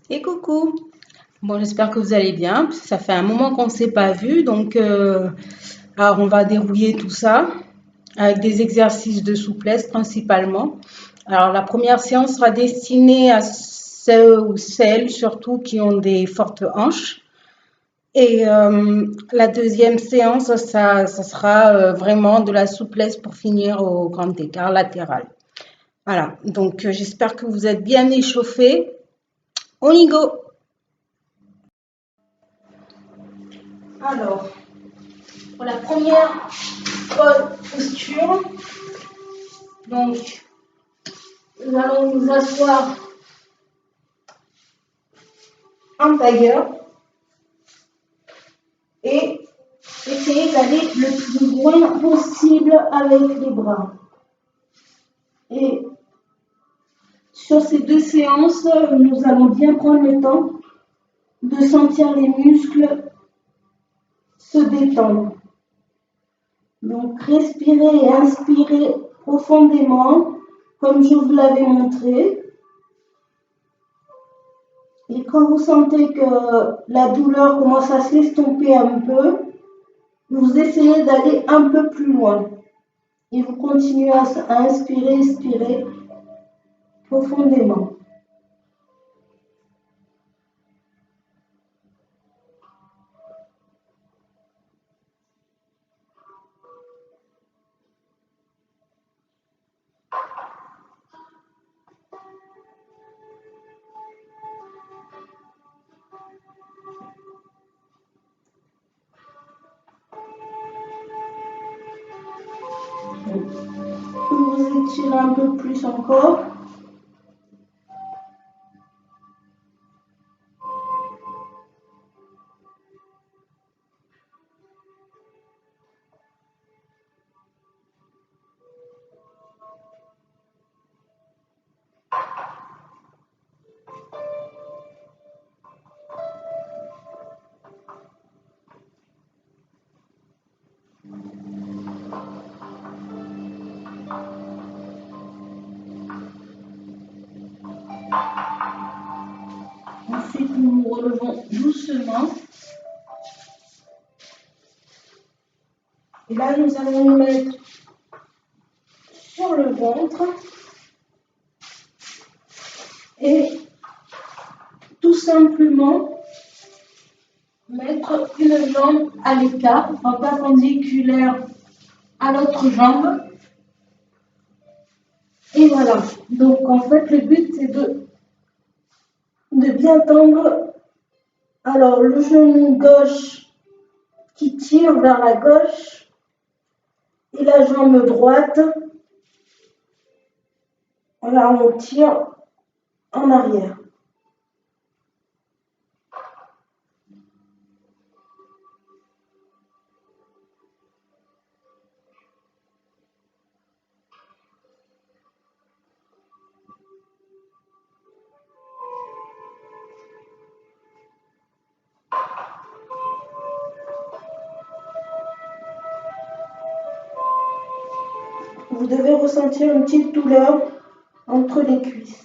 Et coucou! Bon, j'espère que vous allez bien. Ça fait un moment qu'on ne s'est pas vu, donc alors on va dérouiller tout ça avec des exercices de souplesse principalement. Alors la première séance sera destinée à ceux ou celles surtout qui ont des fortes hanches. Et la deuxième séance, ça sera vraiment de la souplesse pour finir au grand écart latéral. Voilà, donc j'espère que vous êtes bien échauffés. On y go! Alors, pour la première posture, donc nous allons nous asseoir en tailleur et essayer d'aller le plus loin possible avec les bras. Et sur ces deux séances, nous allons bien prendre le temps de sentir les muscles se détendre. Donc respirez et inspirez profondément, comme je vous l'avais montré. Et quand vous sentez que la douleur commence à s'estomper un peu, vous essayez d'aller un peu plus loin. Et vous continuez à inspirer, expirer profondément. Vous étirez un peu plus encore. Ensuite, nous nous relevons doucement. Et là, nous allons nous mettre sur le ventre et tout simplement mettre une jambe à l'écart, en perpendiculaire à l'autre jambe. Et voilà. Donc, en fait, le but, c'est de bien tendre. Alors, le genou gauche qui tire vers la gauche et la jambe droite, là, on tire en arrière. Vous devez ressentir une petite douleur entre les cuisses.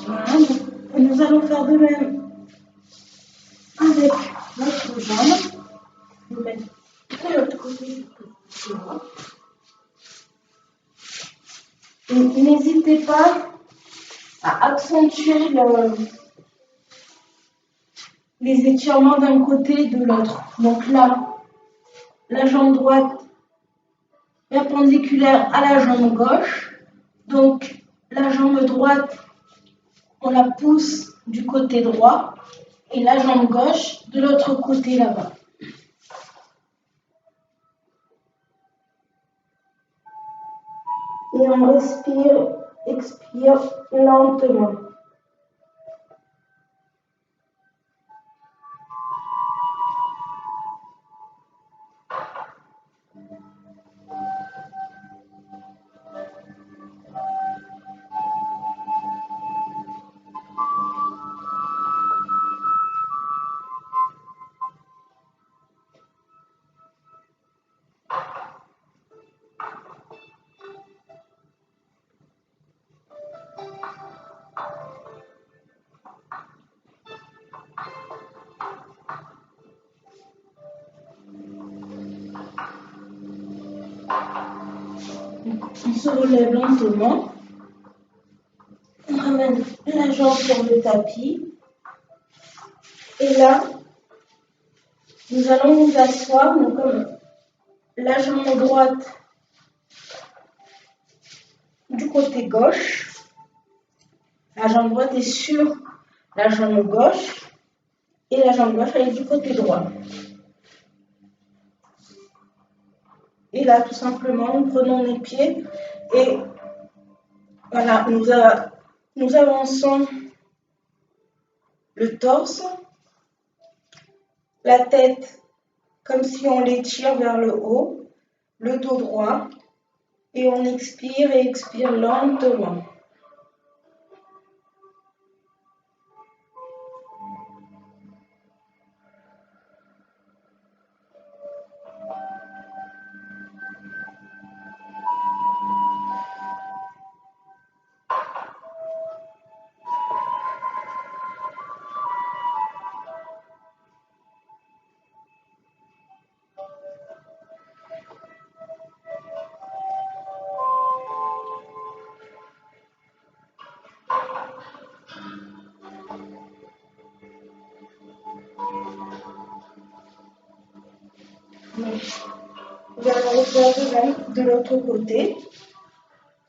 Voilà, nous allons faire de même avec notre jambe. Nous mettre de l'autre côté. Et n'hésitez pas à accentuer les étirements d'un côté et de l'autre. Donc là, la jambe droite perpendiculaire à la jambe gauche. Donc la jambe droite, on la pousse du côté droit et la jambe gauche de l'autre côté là-bas. Et on respire Expire lentement. On se relève lentement. On ramène la jambe sur le tapis. Et là, nous allons nous asseoir. Donc, la jambe droite du côté gauche. La jambe droite est sur la jambe gauche. Et la jambe gauche, elle est du côté droit. Et là, tout simplement, nous prenons les pieds et voilà, nous avançons le torse, la tête comme si on l'étire vers le haut, le dos droit et on expire et expire lentement. Nous allons refaire de même de l'autre côté.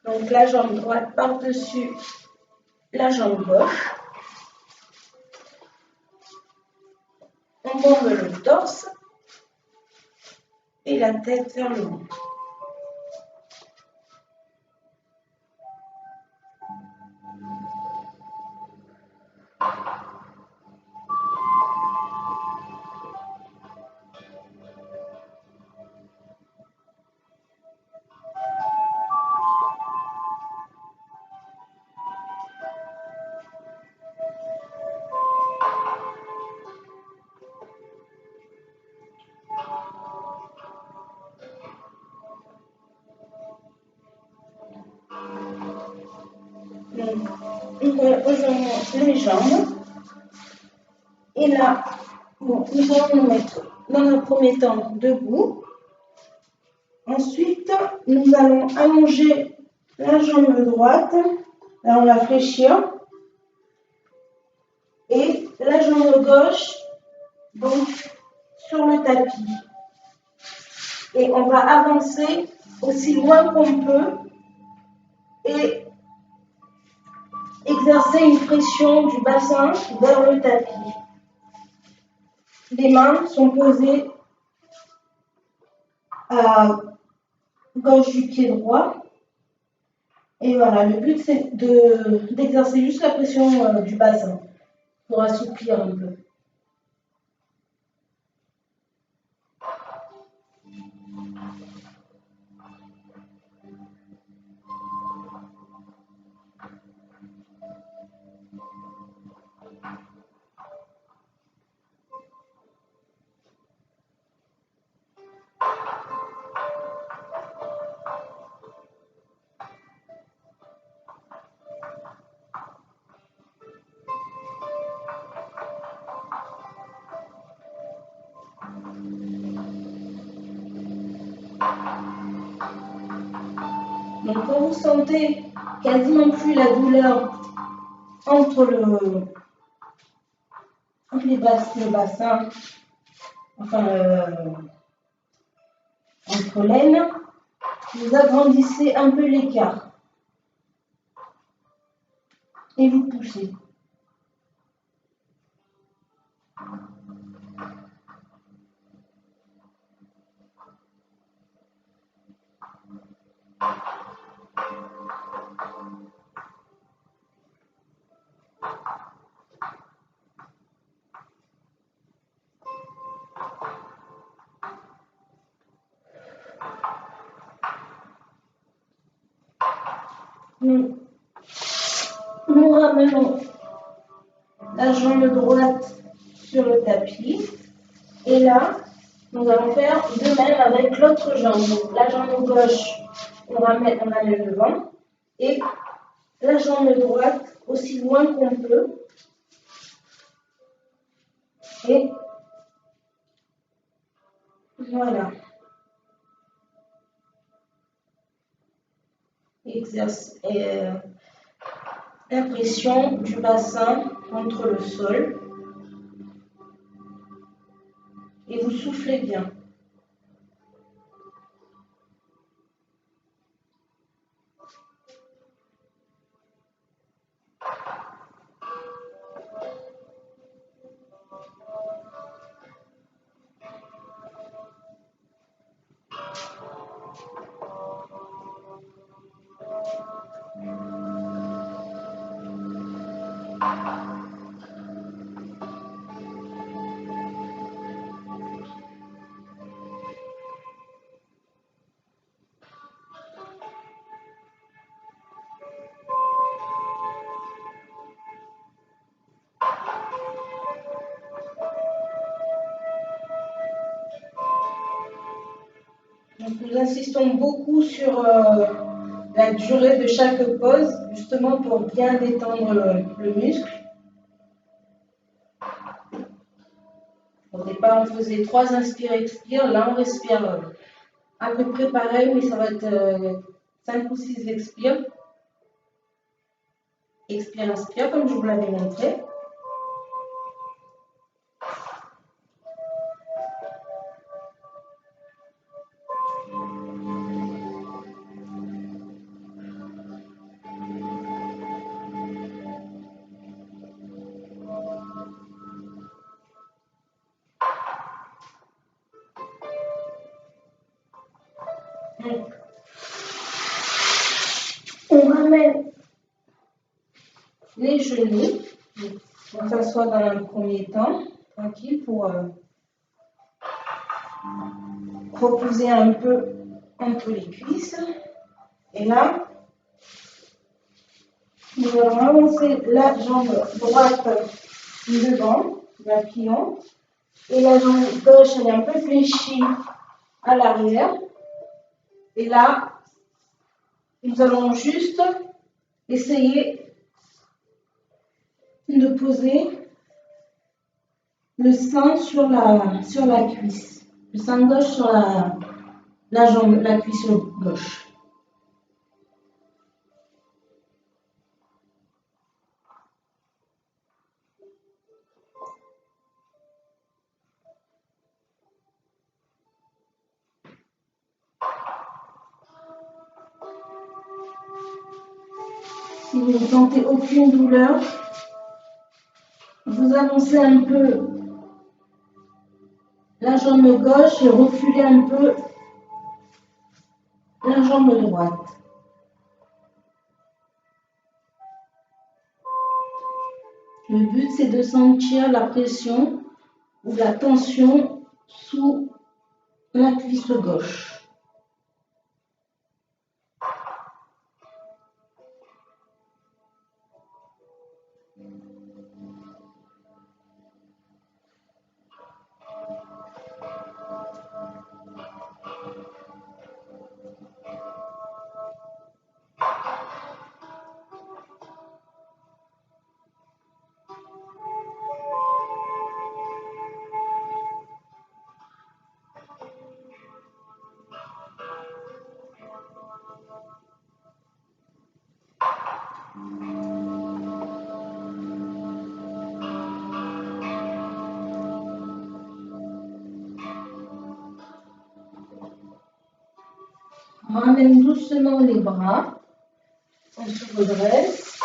Donc la jambe droite par-dessus la jambe gauche. On bombe le torse et la tête vers le haut. Donc, nous rejoignons les jambes. Et là, bon, nous allons nous mettre dans un premier temps debout. Ensuite, nous allons allonger la jambe droite. Là, on la fléchir. Et la jambe gauche, donc, sur le tapis. Et on va avancer aussi loin qu'on peut et exercer une pression du bassin vers le tapis. Les mains sont posées à gauche du pied droit. Et voilà, le but c'est d'exercer juste la pression du bassin pour assouplir un peu. Donc quand vous sentez quasiment plus la douleur entre le bassin, enfin entre l'aine, vous agrandissez un peu l'écart et vous poussez. Nous, nous ramenons la jambe droite sur le tapis. Et là, nous allons faire de même avec l'autre jambe. Donc, la jambe gauche, on ramène devant. Et la jambe droite aussi loin qu'on peut. Et voilà. Exerce la pression du bassin contre le sol. Et vous soufflez bien. Donc, nous insistons beaucoup sur la durée de chaque pause, justement pour bien détendre le muscle. Au départ, on faisait 3 inspire-expire. Là, on respire à peu près pareil, mais ça va être 5 ou 6 expire. Expire, inspire, comme je vous l'avais montré. On ramène les genoux. On s'assoit dans un premier temps, tranquille, pour reposer un peu les cuisses. Et là, nous allons avancer la jambe droite devant, la pliant. Et la jambe gauche, elle est un peu fléchie à l'arrière. Et là, nous allons juste essayer de poser le sein sur la cuisse. Le sein gauche sur la jambe, la cuisse gauche. Si vous ne sentez aucune douleur, vous avancez un peu la jambe gauche et reculez un peu la jambe droite. Le but, c'est de sentir la pression ou la tension sous la cuisse gauche. On ramène doucement les bras, on se redresse,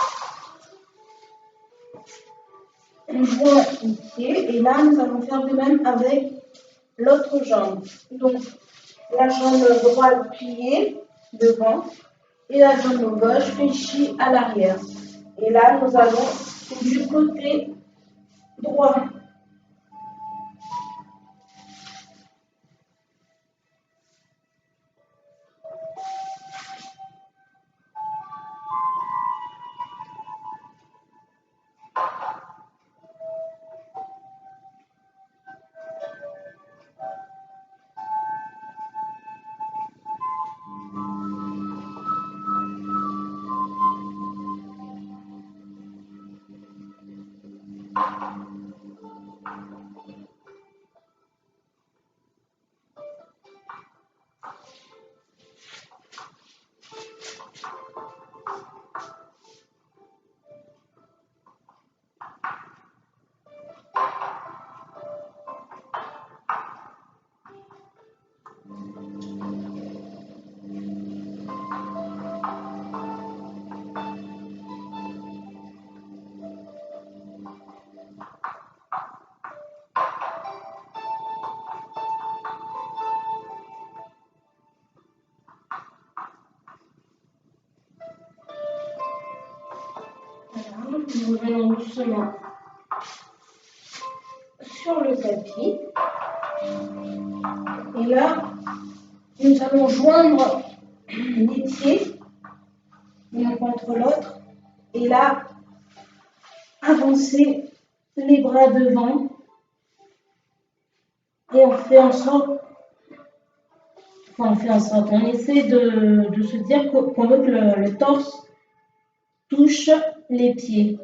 on voit les pieds et là nous allons faire de même avec l'autre jambe. Donc la jambe droite pliée devant et la jambe gauche fléchie à l'arrière. Et là nous allons du côté droit. Voilà, nous revenons doucement sur le tapis. Et là, nous allons joindre les pieds l'un contre l'autre. Et là, avancer les bras devant. Et on fait en sorte, on essaie de se dire qu'on veut que le torse touche les pieds.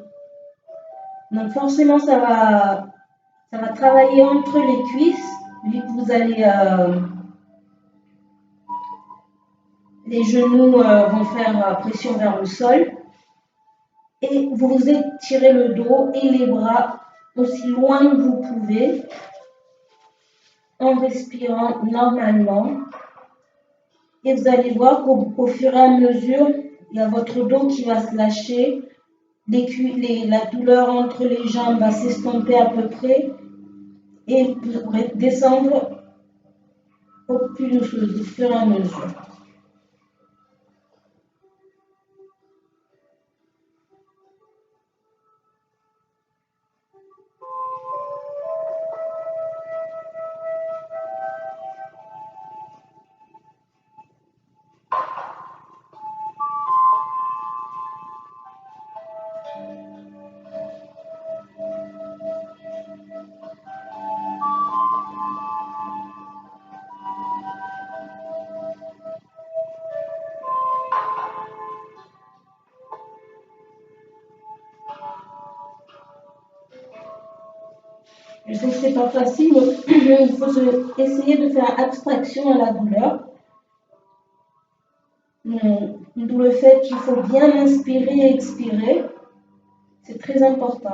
Donc forcément, ça va travailler entre les cuisses, vu que vous allez, les genoux vont faire pression vers le sol. Et vous étirez le dos et les bras aussi loin que vous pouvez, en respirant normalement. Et vous allez voir qu'au fur et à mesure, il y a votre dos qui va se lâcher, la douleur entre les jambes va s'estomper à peu près et vous pourrez descendre au fur et à mesure. Je sais que ce n'est pas facile, mais il faut essayer de faire abstraction à la douleur. D'où le fait qu'il faut bien inspirer et expirer. C'est très important.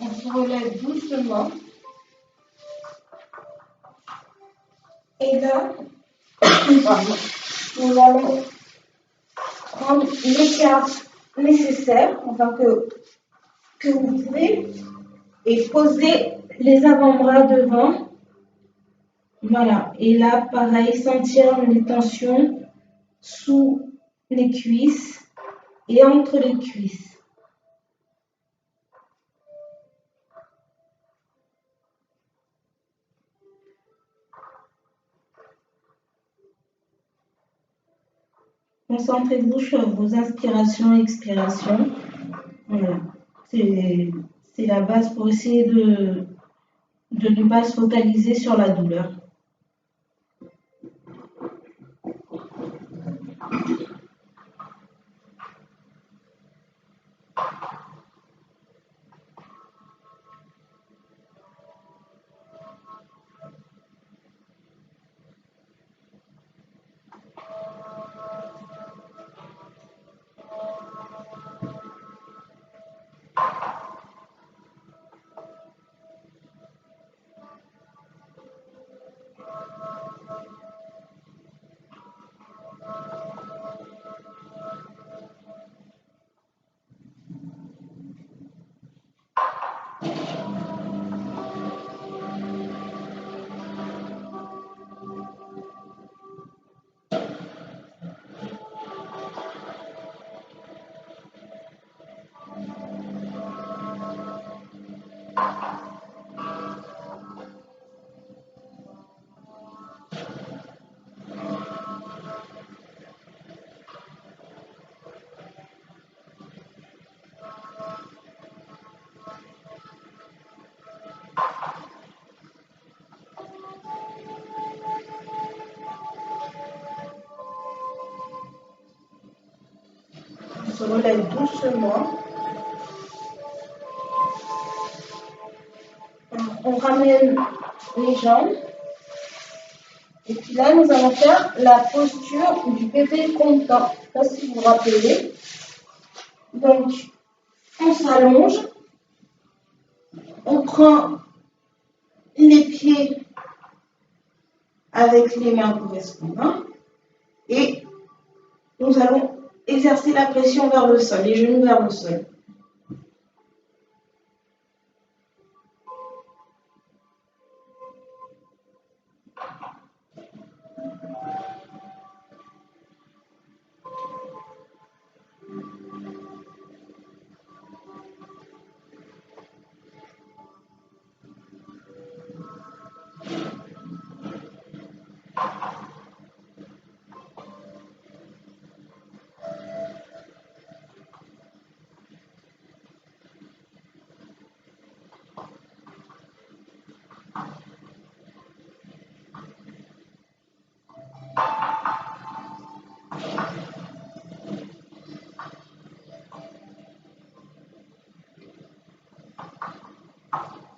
On se relève doucement. Et là, nous allons prendre l'écart nécessaire, enfin que vous pouvez, et poser les avant-bras devant. Voilà. Et là, pareil, sentir les tensions sous les cuisses et entre les cuisses. Concentrez-vous sur vos inspirations et expirations. Voilà. C'est la base pour essayer de ne pas se focaliser sur la douleur. se relève doucement. On ramène les jambes. Et puis là, nous allons faire la posture du bébé content. Je ne sais pas si vous vous rappelez. Donc, on s'allonge. On prend les pieds avec les mains correspondantes. Et nous allons exercer la pression vers le sol, les genoux vers le sol.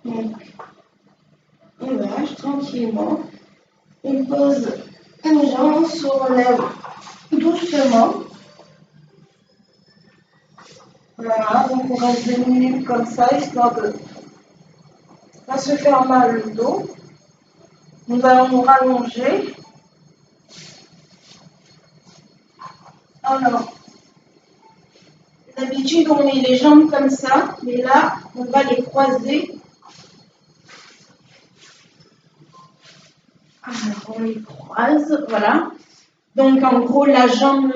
Donc, on lâche tranquillement. On pose une jambe, on se relève doucement. Voilà, donc on reste 2 minutes comme ça, histoire de ne pas se faire mal le dos. Nous allons nous rallonger. Alors, d'habitude, on met les jambes comme ça, mais là, on va les croiser. Alors, on les croise, voilà. Donc, en gros, la jambe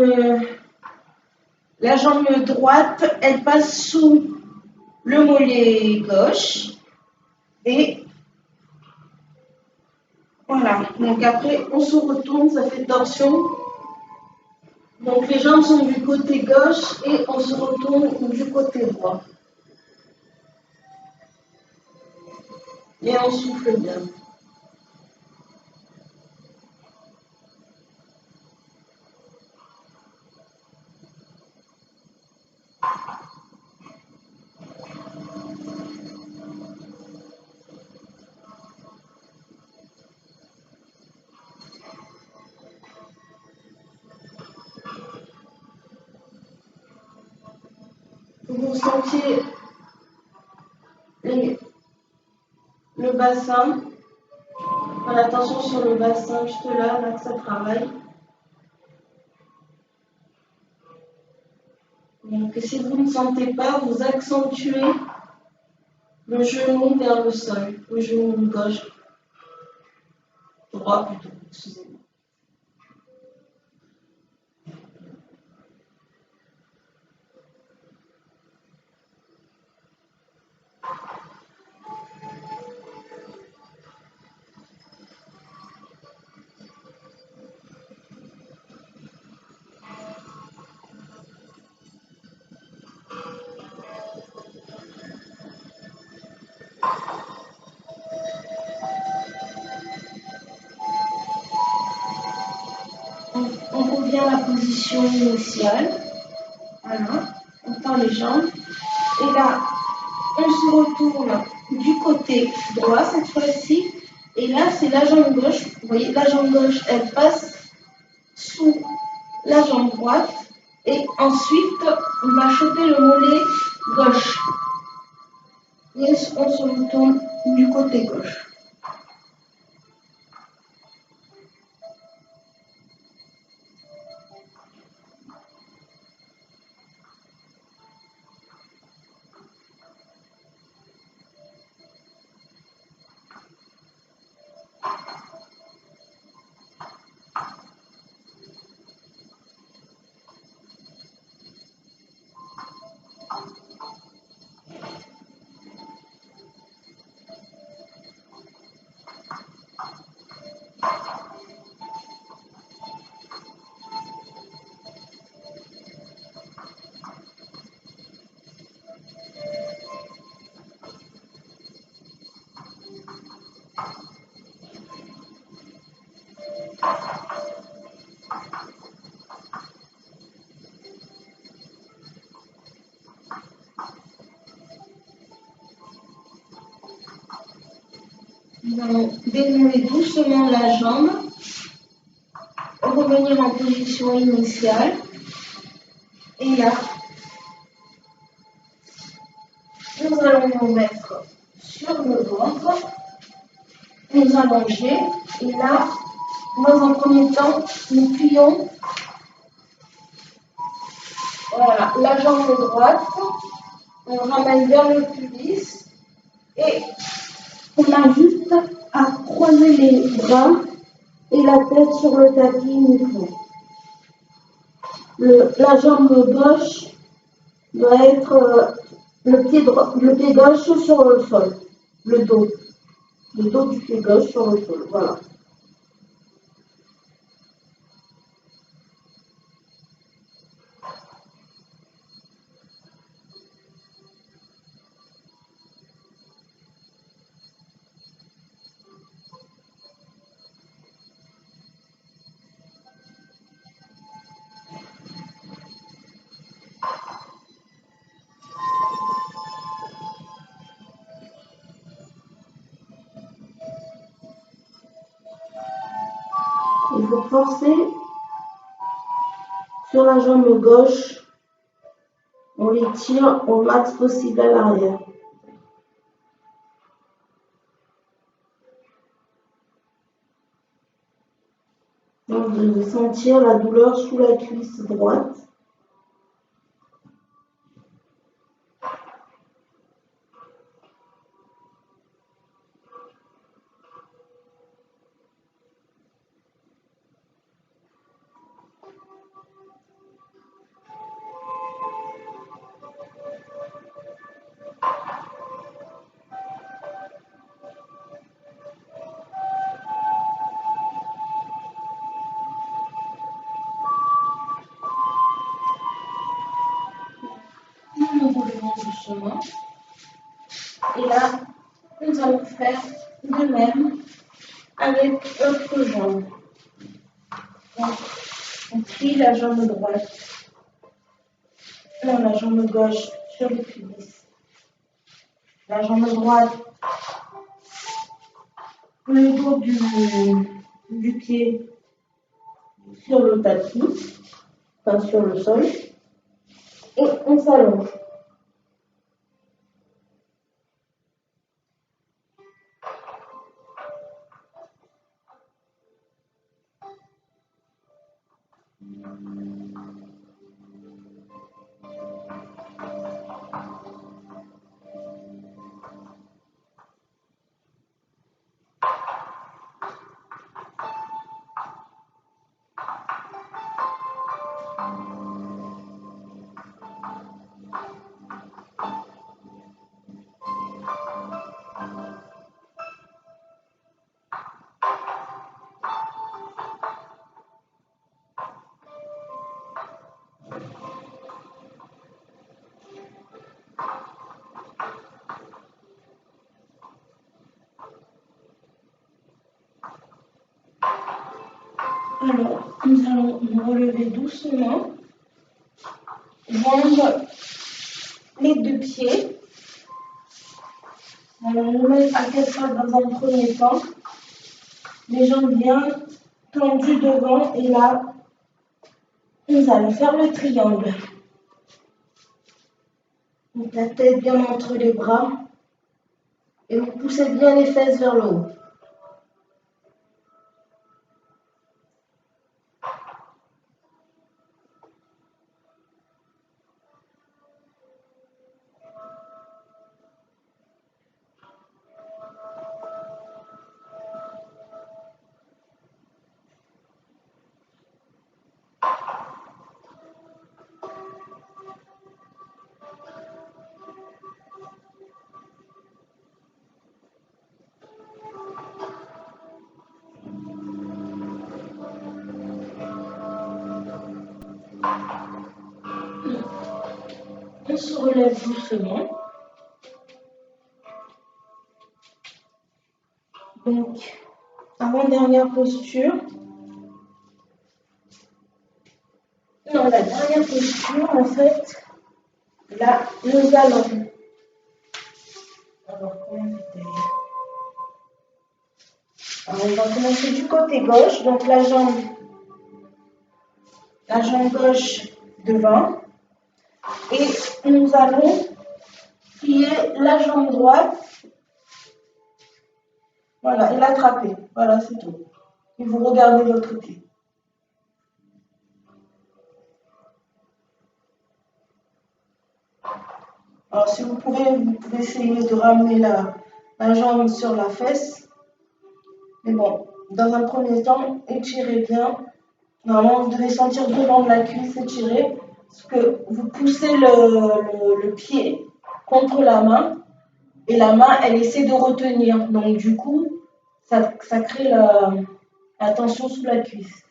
droite, elle passe sous le mollet gauche. Et voilà. Donc, après, on se retourne, ça fait torsion. Donc, les jambes sont du côté gauche et on se retourne du côté droit. Et on souffle bien. Vous sentez le bassin. Voilà, attention sur le bassin, juste là que ça travaille. Donc, si vous ne sentez pas, vous accentuez le genou vers le sol, le genou gauche, droit plutôt, excusez-moi. On revient à la position initiale. Voilà, on tend les jambes. Et là, on se retourne du côté droit cette fois-ci. Et là, c'est la jambe gauche. Vous voyez, la jambe gauche, elle passe sous la jambe droite. Et ensuite, on va choper le mollet gauche. Et on se retourne du côté gauche. Nous allons dérouler doucement la jambe, revenir en position initiale. Et là, nous allons nous mettre sur le ventre, nous allonger. Et là, dans un premier temps, nous plions voilà, la jambe droite, on ramène vers le pubis et on a juste à croiser les bras et la tête sur le tapis uniquement. La jambe gauche doit être le pied gauche sur le sol, le dos du pied gauche sur le sol, voilà. Il faut forcer sur la jambe gauche, on les tire au max possible à l'arrière. Donc vous devez sentir la douleur sous la cuisse droite. Nous relevons doucement. Et là, nous allons faire de même avec l'autre jambe. Donc, on plie la jambe droite, non, la jambe gauche sur le pubis. La jambe droite, le dos du pied sur le tapis, enfin sur le sol, et on s'allonge. Alors, nous allons nous relever doucement, joindre les deux pieds. Nous allons nous mettre à quatre pattes dans un premier temps, les jambes bien tendues devant, et là, nous allons faire le triangle. Donc la tête bien entre les bras, et vous poussez bien les fesses vers le haut. On se relève doucement. Donc, avant-dernière posture. Non, la dernière posture, en fait, là, nous allons. Alors, comment c'était? Alors, on va commencer du côté gauche, donc la jambe gauche devant. Et nous allons plier la jambe droite. Voilà, et l'attraper. Voilà, c'est tout. Et vous regardez votre pied. Alors, si vous pouvez essayer de ramener la jambe sur la fesse. Mais bon, dans un premier temps, étirez bien. Normalement, vous devez sentir devant de la cuisse étirée. Parce que vous poussez le pied contre la main. Et la main, elle essaie de retenir. Donc, du coup, ça crée la tension sous la cuisse.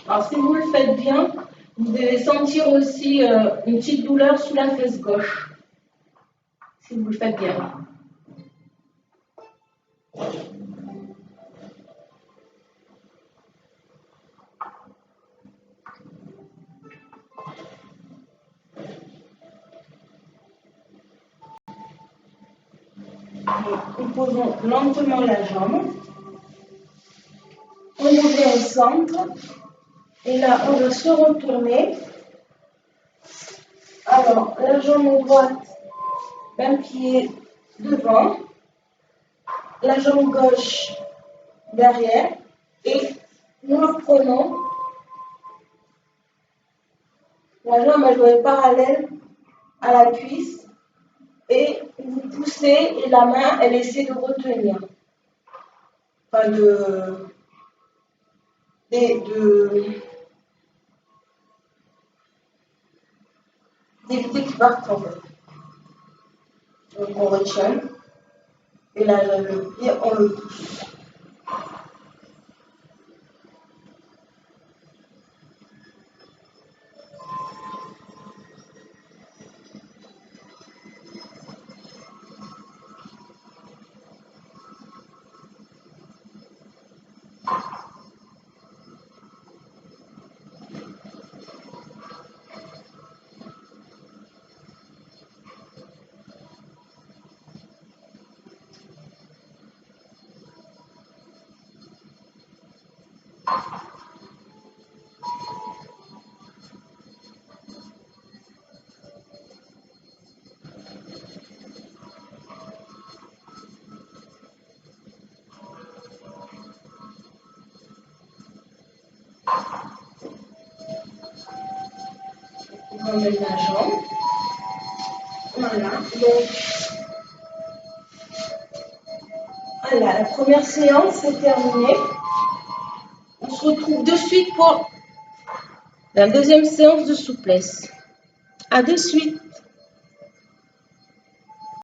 Alors, si vous le faites bien, vous devez sentir aussi une petite douleur sous la fesse gauche. Si vous le faites bien. Nous posons lentement la jambe. On revient au centre. Et là, on va se retourner. Alors, la jambe droite, même pied devant. La jambe gauche derrière. Et nous le prenons. La jambe, elle doit être parallèle à la cuisse. Et vous poussez et la main, elle essaie de retenir. Enfin, d'éviter qu'ils partent en fait. Donc on retient. Et là, le pied, on le pousse. On met la jambe. Voilà. Donc, voilà, la première séance est terminée. On se retrouve de suite pour la deuxième séance de souplesse. À de suite.